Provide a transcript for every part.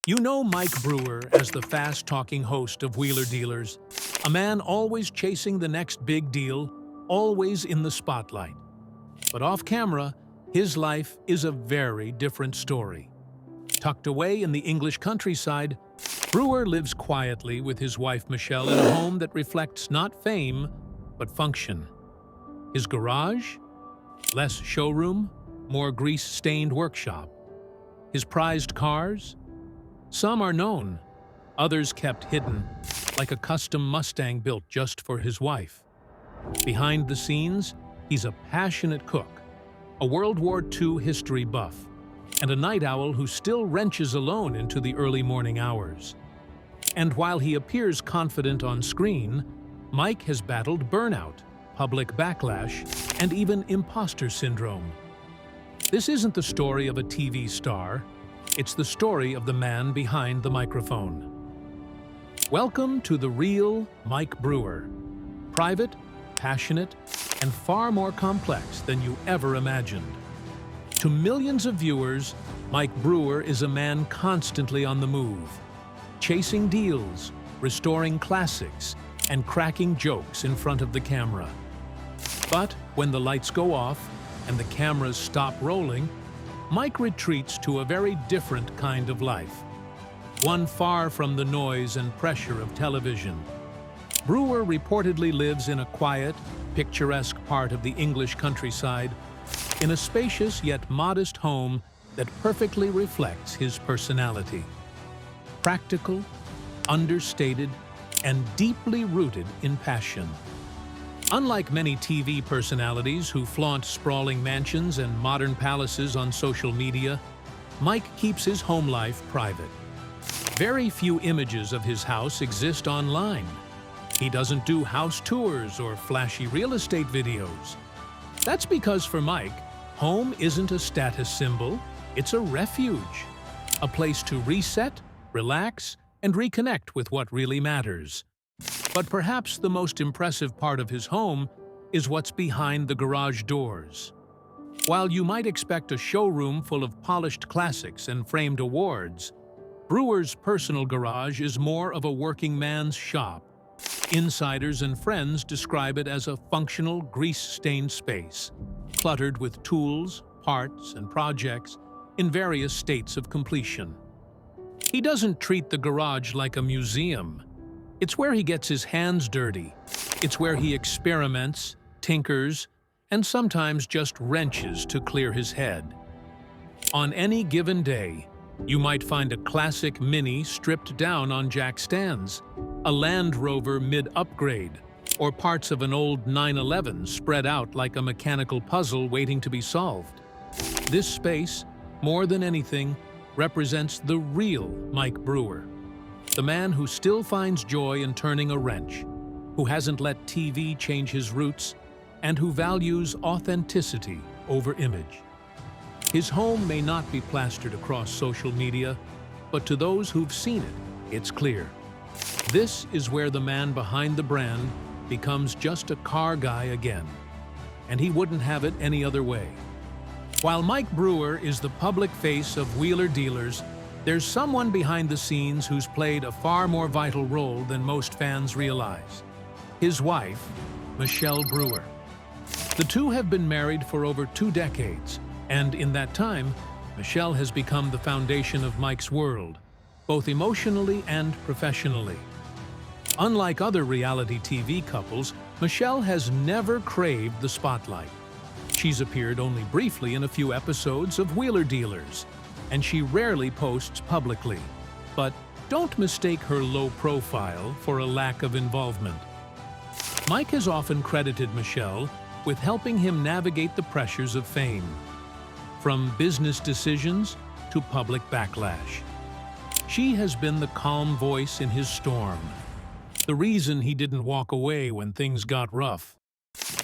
You know Mike Brewer as the fast-talking host of Wheeler Dealers, a man always chasing the next big deal, always in the spotlight. But off-camera, his life is a very different story. Tucked away in the English countryside, Brewer lives quietly with his wife Michelle in a home that reflects not fame, but function. His garage? Less showroom, more grease-stained workshop. His prized cars? Some are known, others kept hidden, like a custom Mustang built just for his wife. Behind the scenes, he's a passionate cook, a World War II history buff, and a night owl who still wrenches alone into the early morning hours. And while he appears confident on screen, Mike has battled burnout, public backlash, and even imposter syndrome. This isn't the story of a TV star. It's the story of the man behind the microphone. Welcome to the real Mike Brewer. Private, passionate, and far more complex than you ever imagined. To millions of viewers, Mike Brewer is a man constantly on the move, chasing deals, restoring classics, and cracking jokes in front of the camera. But when the lights go off and the cameras stop rolling, Mike retreats to a very different kind of life, one far from the noise and pressure of television. Brewer reportedly lives in a quiet, picturesque part of the English countryside, in a spacious yet modest home that perfectly reflects his personality. Practical, understated, and deeply rooted in passion. Unlike many TV personalities who flaunt sprawling mansions and modern palaces on social media, Mike keeps his home life private. Very few images of his house exist online. He doesn't do house tours or flashy real estate videos. That's because for Mike, home isn't a status symbol, it's a refuge. A place to reset, relax, and reconnect with what really matters. But perhaps the most impressive part of his home is what's behind the garage doors. While you might expect a showroom full of polished classics and framed awards, Brewer's personal garage is more of a working man's shop. Insiders and friends describe it as a functional, grease-stained space, cluttered with tools, parts, and projects in various states of completion. He doesn't treat the garage like a museum. It's where he gets his hands dirty. It's where he experiments, tinkers, and sometimes just wrenches to clear his head. On any given day, you might find a classic Mini stripped down on jack stands, a Land Rover mid-upgrade, or parts of an old 911 spread out like a mechanical puzzle waiting to be solved. This space, more than anything, represents the real Mike Brewer. The man who still finds joy in turning a wrench, who hasn't let TV change his roots, and who values authenticity over image. His home may not be plastered across social media, but to those who've seen it, it's clear. This is where the man behind the brand becomes just a car guy again, and he wouldn't have it any other way. While Mike Brewer is the public face of Wheeler Dealers, there's someone behind the scenes who's played a far more vital role than most fans realize. His wife, Michelle Brewer. The two have been married for over 2 decades, and in that time, Michelle has become the foundation of Mike's world, both emotionally and professionally. Unlike other reality TV couples, Michelle has never craved the spotlight. She's appeared only briefly in a few episodes of Wheeler Dealers, and she rarely posts publicly. But don't mistake her low profile for a lack of involvement. Mike has often credited Michelle with helping him navigate the pressures of fame, from business decisions to public backlash. She has been the calm voice in his storm, the reason he didn't walk away when things got rough.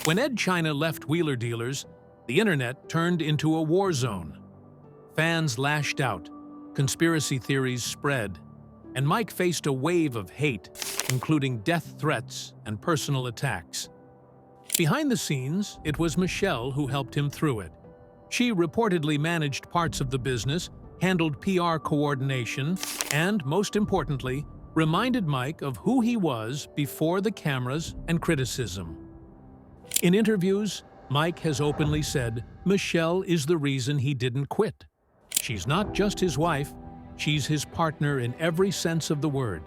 When Ed China left Wheeler Dealers, the internet turned into a war zone. Fans lashed out, conspiracy theories spread, and Mike faced a wave of hate, including death threats and personal attacks. Behind the scenes, it was Michelle who helped him through it. She reportedly managed parts of the business, handled PR coordination, and, most importantly, reminded Mike of who he was before the cameras and criticism. In interviews, Mike has openly said Michelle is the reason he didn't quit. She's not just his wife, she's his partner in every sense of the word.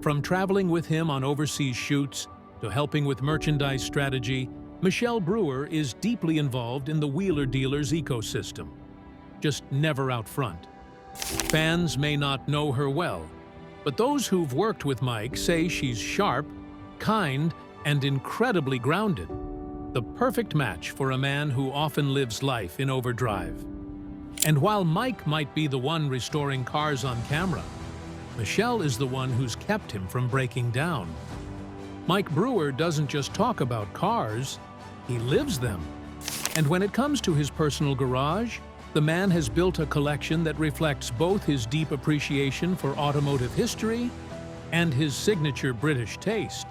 From traveling with him on overseas shoots to helping with merchandise strategy, Michelle Brewer is deeply involved in the wheeler dealers ecosystem, just never out front. Fans may not know her well, but those who've worked with Mike say she's sharp, kind, and incredibly grounded. The perfect match for a man who often lives life in overdrive. And while Mike might be the one restoring cars on camera, Michelle is the one who's kept him from breaking down. Mike Brewer doesn't just talk about cars, he lives them. And when it comes to his personal garage, the man has built a collection that reflects both his deep appreciation for automotive history and his signature British taste.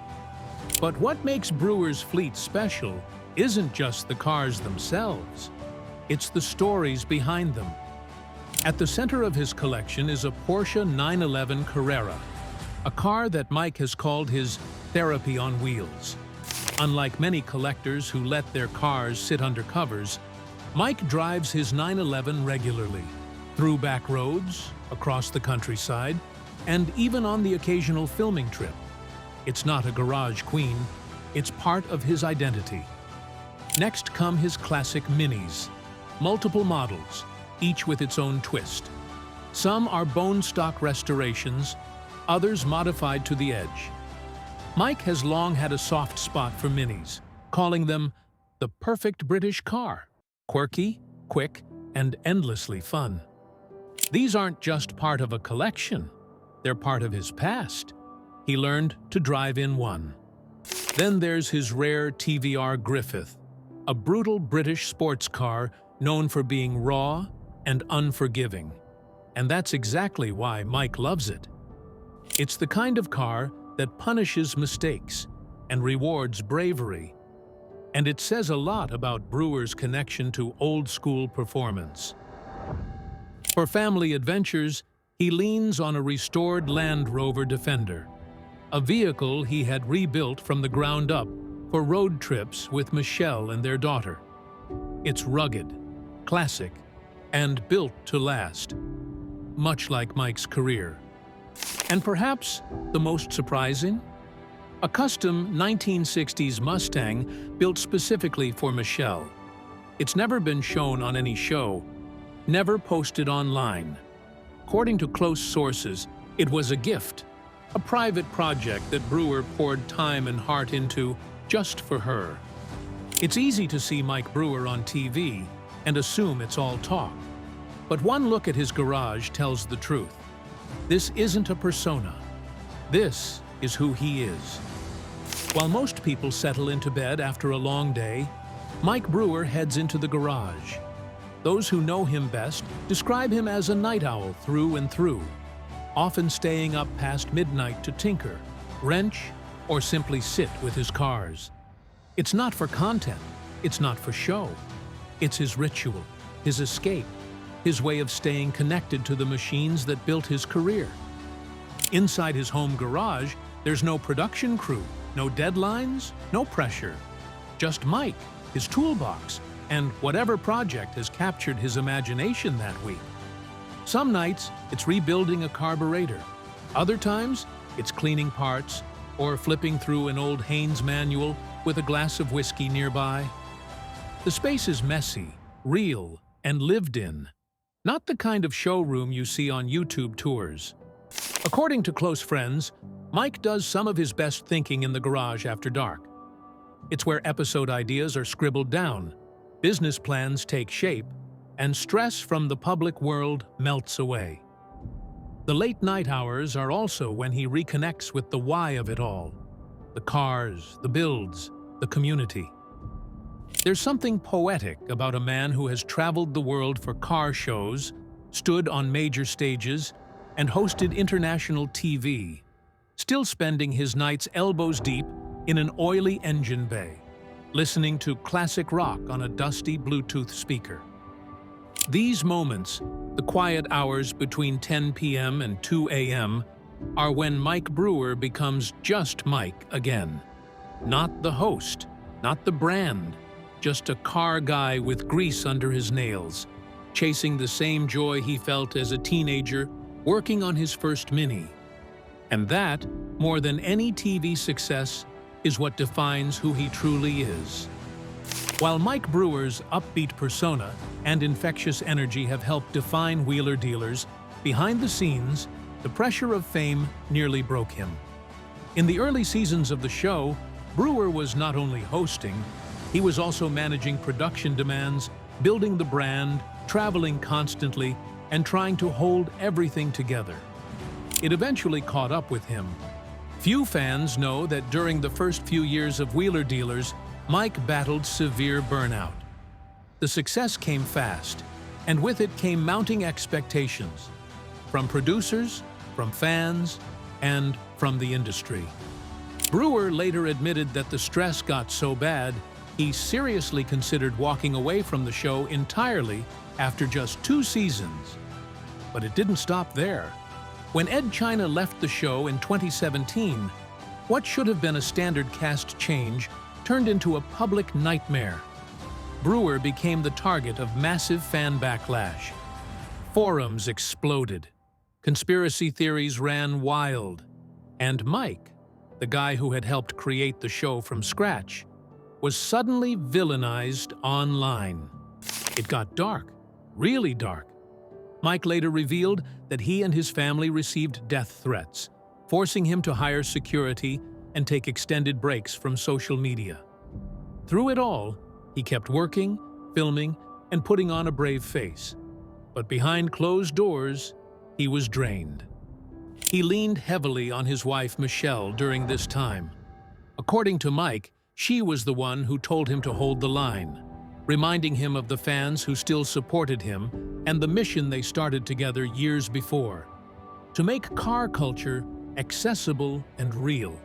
But what makes Brewer's fleet special isn't just the cars themselves, it's the stories behind them. At the center of his collection is a Porsche 911 Carrera, a car that Mike has called his therapy on wheels. Unlike many collectors who let their cars sit under covers, Mike drives his 911 regularly, through back roads, across the countryside, and even on the occasional filming trip. It's not a garage queen, it's part of his identity. Next come his classic Minis, multiple models, each with its own twist. Some are bone stock restorations, others modified to the edge. Mike has long had a soft spot for Minis, calling them the perfect British car. Quirky, quick, and endlessly fun. These aren't just part of a collection, they're part of his past. He learned to drive in one. Then there's his rare TVR Griffith, a brutal British sports car known for being raw and unforgiving. And that's exactly why Mike loves it. It's the kind of car that punishes mistakes and rewards bravery. And it says a lot about Brewer's connection to old-school performance. For family adventures, he leans on a restored Land Rover Defender, a vehicle he had rebuilt from the ground up for road trips with Michelle and their daughter. It's rugged, classic, and built to last, much like Mike's career. And perhaps the most surprising? A custom 1960s Mustang built specifically for Michelle. It's never been shown on any show, never posted online. According to close sources, it was a gift, a private project that Brewer poured time and heart into just for her. It's easy to see Mike Brewer on TV and assume it's all talk. But one look at his garage tells the truth. This isn't a persona. This is who he is. While most people settle into bed after a long day, Mike Brewer heads into the garage. Those who know him best describe him as a night owl through and through, often staying up past midnight to tinker, wrench, or simply sit with his cars. It's not for content, it's not for show. It's his ritual, his escape, his way of staying connected to the machines that built his career. Inside his home garage, there's no production crew, no deadlines, no pressure. Just Mike, his toolbox, and whatever project has captured his imagination that week. Some nights, it's rebuilding a carburetor. Other times, it's cleaning parts or flipping through an old Haynes manual with a glass of whiskey nearby. The space is messy, real, and lived in. Not the kind of showroom you see on YouTube tours. According to close friends, Mike does some of his best thinking in the garage after dark. It's where episode ideas are scribbled down, business plans take shape, and stress from the public world melts away. The late night hours are also when he reconnects with the why of it all. The cars, the builds, the community. There's something poetic about a man who has traveled the world for car shows, stood on major stages, and hosted international TV, still spending his nights elbows deep in an oily engine bay, listening to classic rock on a dusty Bluetooth speaker. These moments, the quiet hours between 10 p.m. and 2 a.m., are when Mike Brewer becomes just Mike again. Not the host, not the brand, just a car guy with grease under his nails, chasing the same joy he felt as a teenager working on his first Mini. And that, more than any TV success, is what defines who he truly is. While Mike Brewer's upbeat persona and infectious energy have helped define Wheeler Dealers, behind the scenes, the pressure of fame nearly broke him. In the early seasons of the show, Brewer was not only hosting, he was also managing production demands, building the brand, traveling constantly, and trying to hold everything together. It eventually caught up with him. Few fans know that during the first few years of Wheeler Dealers, Mike battled severe burnout. The success came fast, and with it came mounting expectations from producers, from fans, and from the industry. Brewer later admitted that the stress got so bad, he seriously considered walking away from the show entirely after just 2 seasons. But it didn't stop there. When Ed China left the show in 2017, what should have been a standard cast change turned into a public nightmare. Brewer became the target of massive fan backlash. Forums exploded. Conspiracy theories ran wild. And Mike, the guy who had helped create the show from scratch, was suddenly villainized online. It got dark, really dark. Mike later revealed that he and his family received death threats, forcing him to hire security and take extended breaks from social media. Through it all, he kept working, filming, and putting on a brave face. But behind closed doors, he was drained. He leaned heavily on his wife Michelle during this time. According to Mike, she was the one who told him to hold the line, reminding him of the fans who still supported him and the mission they started together years before, to make car culture accessible and real.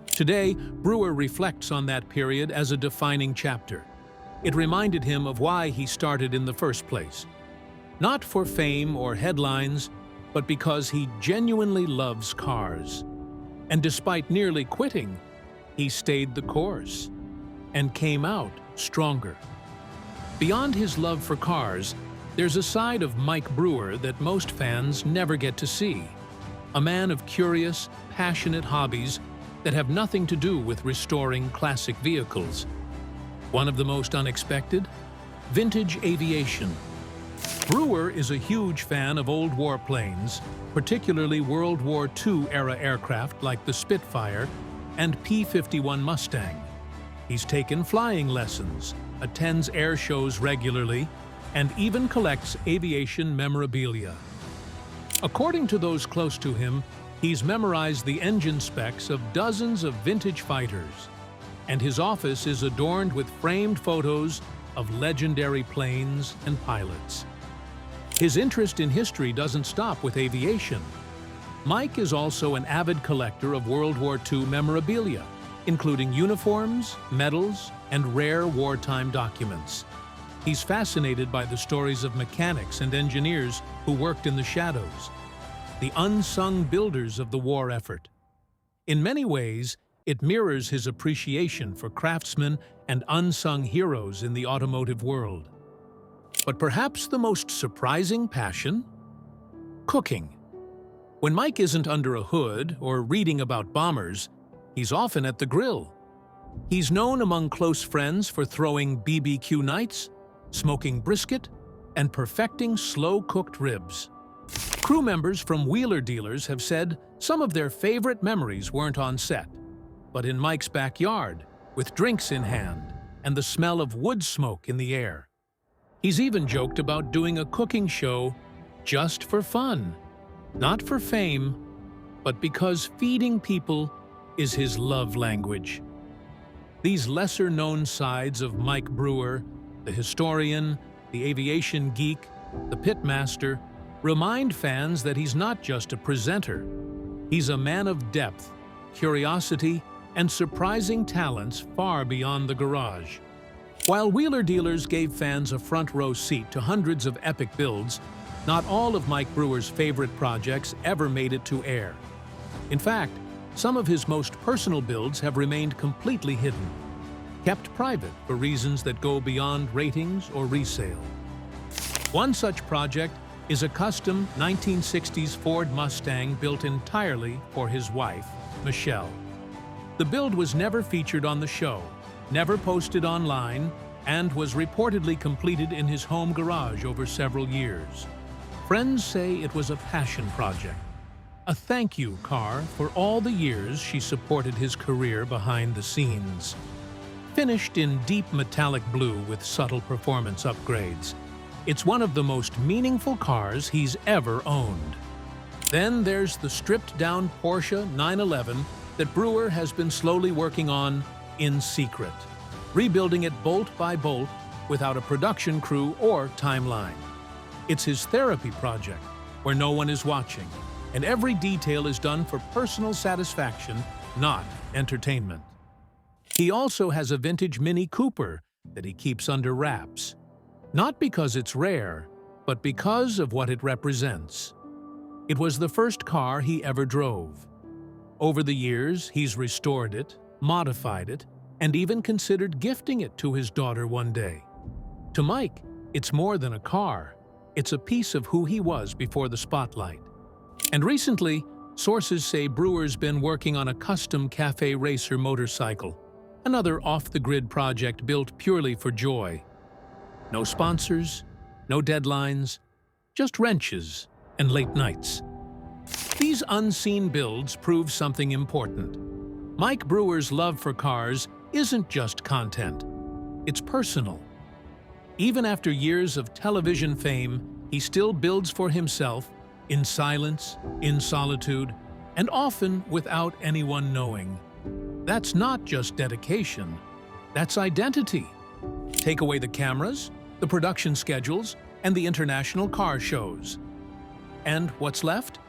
Today, Brewer reflects on that period as a defining chapter. It reminded him of why he started in the first place. Not for fame or headlines, but because he genuinely loves cars. And despite nearly quitting, he stayed the course and came out stronger. Beyond his love for cars, there's a side of Mike Brewer that most fans never get to see. A man of curious, passionate hobbies that have nothing to do with restoring classic vehicles. One of the most unexpected? Vintage aviation. Brewer is a huge fan of old warplanes, particularly World War II-era aircraft like the Spitfire and P-51 Mustang. He's taken flying lessons, attends air shows regularly, and even collects aviation memorabilia. According to those close to him, he's memorized the engine specs of dozens of vintage fighters, and his office is adorned with framed photos of legendary planes and pilots. His interest in history doesn't stop with aviation. Mike is also an avid collector of World War II memorabilia, including uniforms, medals, and rare wartime documents. He's fascinated by the stories of mechanics and engineers who worked in the shadows, the unsung builders of the war effort. In many ways, it mirrors his appreciation for craftsmen and unsung heroes in the automotive world. But perhaps the most surprising passion? Cooking. When Mike isn't under a hood or reading about bombers, he's often at the grill. He's known among close friends for throwing BBQ nights, smoking brisket, and perfecting slow-cooked ribs. Crew members from Wheeler Dealers have said some of their favorite memories weren't on set, but in Mike's backyard, with drinks in hand and the smell of wood smoke in the air. He's even joked about doing a cooking show just for fun, not for fame, but because feeding people is his love language. These lesser-known sides of Mike Brewer, the historian, the aviation geek, the pitmaster, remind fans that he's not just a presenter. He's a man of depth, curiosity, and surprising talents far beyond the garage. While Wheeler Dealers gave fans a front-row seat to hundreds of epic builds, not all of Mike Brewer's favorite projects ever made it to air. In fact, some of his most personal builds have remained completely hidden, kept private for reasons that go beyond ratings or resale. One such project is a custom 1960s Ford Mustang built entirely for his wife, Michelle. The build was never featured on the show, never posted online, and was reportedly completed in his home garage over several years. Friends say it was a passion project, a thank you car for all the years she supported his career behind the scenes. Finished in deep metallic blue with subtle performance upgrades, it's one of the most meaningful cars he's ever owned. Then there's the stripped-down Porsche 911 that Brewer has been slowly working on in secret, rebuilding it bolt by bolt without a production crew or timeline. It's his therapy project, where no one is watching, and every detail is done for personal satisfaction, not entertainment. He also has a vintage Mini Cooper that he keeps under wraps, not because it's rare, but because of what it represents. It was the first car he ever drove. Over the years, he's restored it, modified it, and even considered gifting it to his daughter one day. To Mike, it's more than a car. It's a piece of who he was before the spotlight. And recently, sources say Brewer's been working on a custom cafe racer motorcycle, another off-the-grid project built purely for joy. No sponsors, no deadlines, just wrenches and late nights. These unseen builds prove something important. Mike Brewer's love for cars isn't just content, it's personal. Even after years of television fame, he still builds for himself, in silence, in solitude, and often without anyone knowing. That's not just dedication, that's identity. Take away the cameras, the production schedules, and the international car shows. And what's left?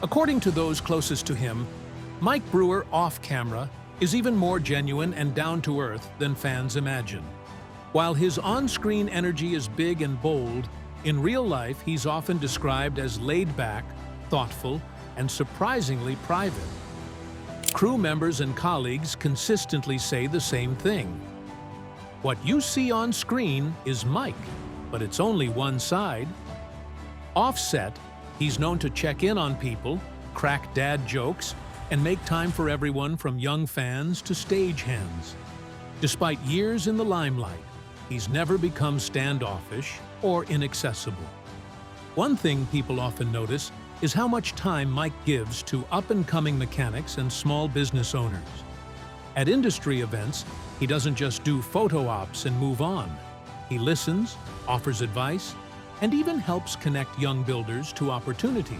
According to those closest to him, Mike Brewer off-camera is even more genuine and down-to-earth than fans imagine. While his on-screen energy is big and bold, in real life he's often described as laid-back, thoughtful, and surprisingly private. Crew members and colleagues consistently say the same thing. What you see on screen is Mike, but it's only one side. Off-set, he's known to check in on people, crack dad jokes, and make time for everyone from young fans to stagehands. Despite years in the limelight, he's never become standoffish or inaccessible. One thing people often notice is how much time Mike gives to up-and-coming mechanics and small business owners. At industry events, he doesn't just do photo ops and move on. He listens, offers advice, and even helps connect young builders to opportunities.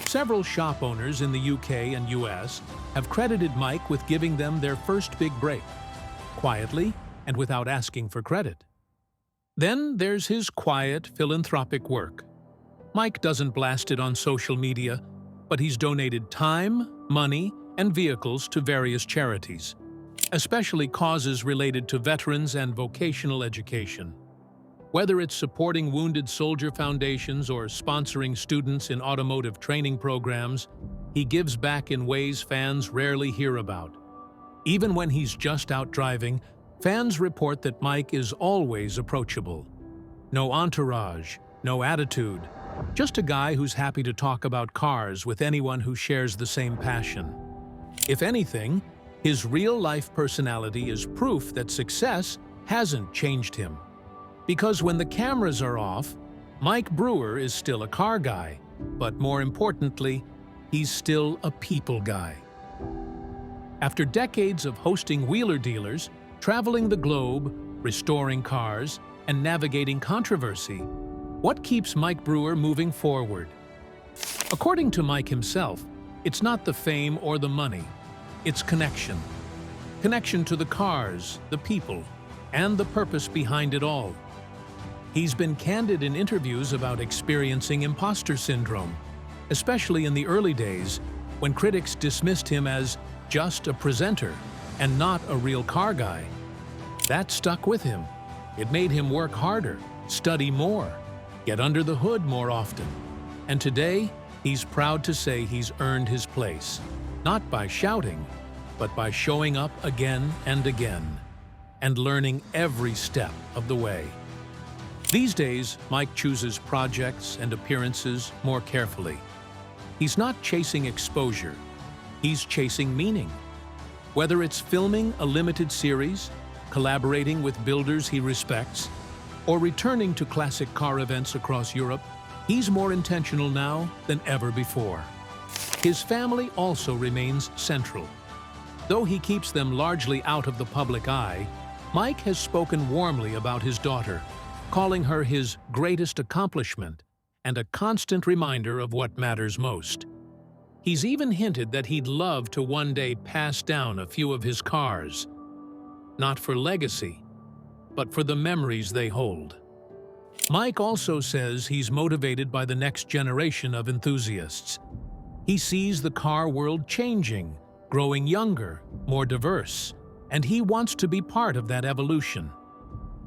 Several shop owners in the UK and US have credited Mike with giving them their first big break, quietly and without asking for credit. Then there's his quiet, philanthropic work. Mike doesn't blast it on social media, but he's donated time, money, and vehicles to various charities, especially causes related to veterans and vocational education. Whether it's supporting wounded soldier foundations or sponsoring students in automotive training programs, he gives back in ways fans rarely hear about. Even when he's just out driving, fans report that Mike is always approachable. No entourage, no attitude, just a guy who's happy to talk about cars with anyone who shares the same passion. If anything, his real-life personality is proof that success hasn't changed him. Because when the cameras are off, Mike Brewer is still a car guy, but more importantly, he's still a people guy. After decades of hosting Wheeler Dealers, traveling the globe, restoring cars, and navigating controversy, what keeps Mike Brewer moving forward? According to Mike himself, it's not the fame or the money, it's connection. Connection to the cars, the people, and the purpose behind it all. He's been candid in interviews about experiencing imposter syndrome, especially in the early days when critics dismissed him as just a presenter and not a real car guy. That stuck with him. It made him work harder, study more, get under the hood more often. And today, he's proud to say he's earned his place, not by shouting, but by showing up again and again, and learning every step of the way. These days, Mike chooses projects and appearances more carefully. He's not chasing exposure, he's chasing meaning. Whether it's filming a limited series, collaborating with builders he respects, or returning to classic car events across Europe, he's more intentional now than ever before. His family also remains central. Though he keeps them largely out of the public eye, Mike has spoken warmly about his daughter, calling her his greatest accomplishment and a constant reminder of what matters most. He's even hinted that he'd love to one day pass down a few of his cars, not for legacy, but for the memories they hold. Mike also says he's motivated by the next generation of enthusiasts. He sees the car world changing, growing younger, more diverse, and he wants to be part of that evolution.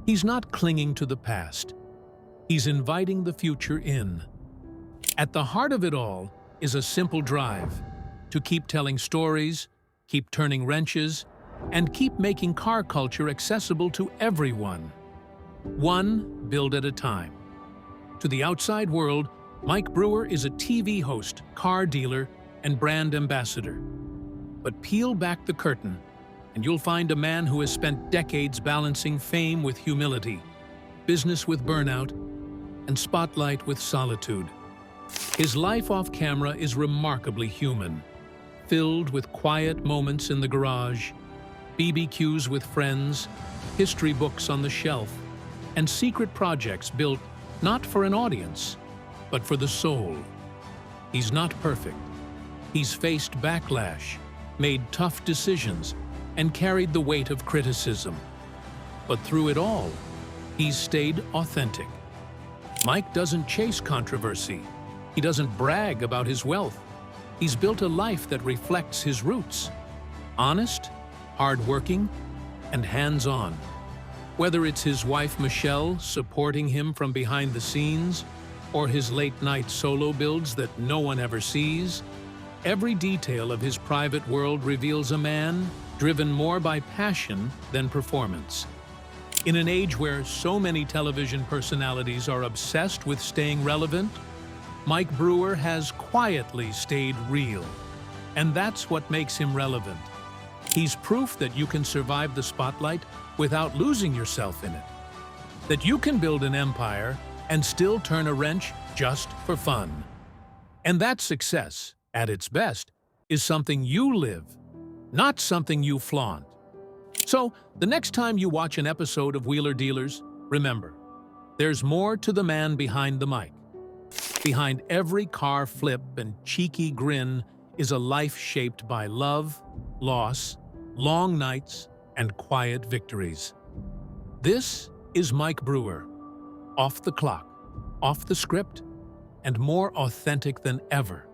He's not clinging to the past. He's inviting the future in. At the heart of it all is a simple drive to keep telling stories, keep turning wrenches, and keep making car culture accessible to everyone, one build at a time. To the outside world, Mike Brewer is a TV host, car dealer, and brand ambassador. But peel back the curtain, and you'll find a man who has spent decades balancing fame with humility, business with burnout, and spotlight with solitude. His life off camera is remarkably human, filled with quiet moments in the garage, BBQs with friends, history books on the shelf, and secret projects built not for an audience, but for the soul. He's not perfect. He's faced backlash, made tough decisions, and carried the weight of criticism. But through it all, he's stayed authentic. Mike doesn't chase controversy. He doesn't brag about his wealth. He's built a life that reflects his roots. Honest, hardworking, and hands-on. Whether it's his wife Michelle supporting him from behind the scenes, or his late-night solo builds that no one ever sees, every detail of his private world reveals a man driven more by passion than performance. In an age where so many television personalities are obsessed with staying relevant, Mike Brewer has quietly stayed real. And that's what makes him relevant. He's proof that you can survive the spotlight without losing yourself in it. That you can build an empire and still turn a wrench just for fun. And that success, at its best, is something you live, not something you flaunt. So, the next time you watch an episode of Wheeler Dealers, remember, there's more to the man behind the mic. Behind every car flip and cheeky grin is a life shaped by love, loss, long nights, and quiet victories. This is Mike Brewer, off the clock, off the script, and more authentic than ever.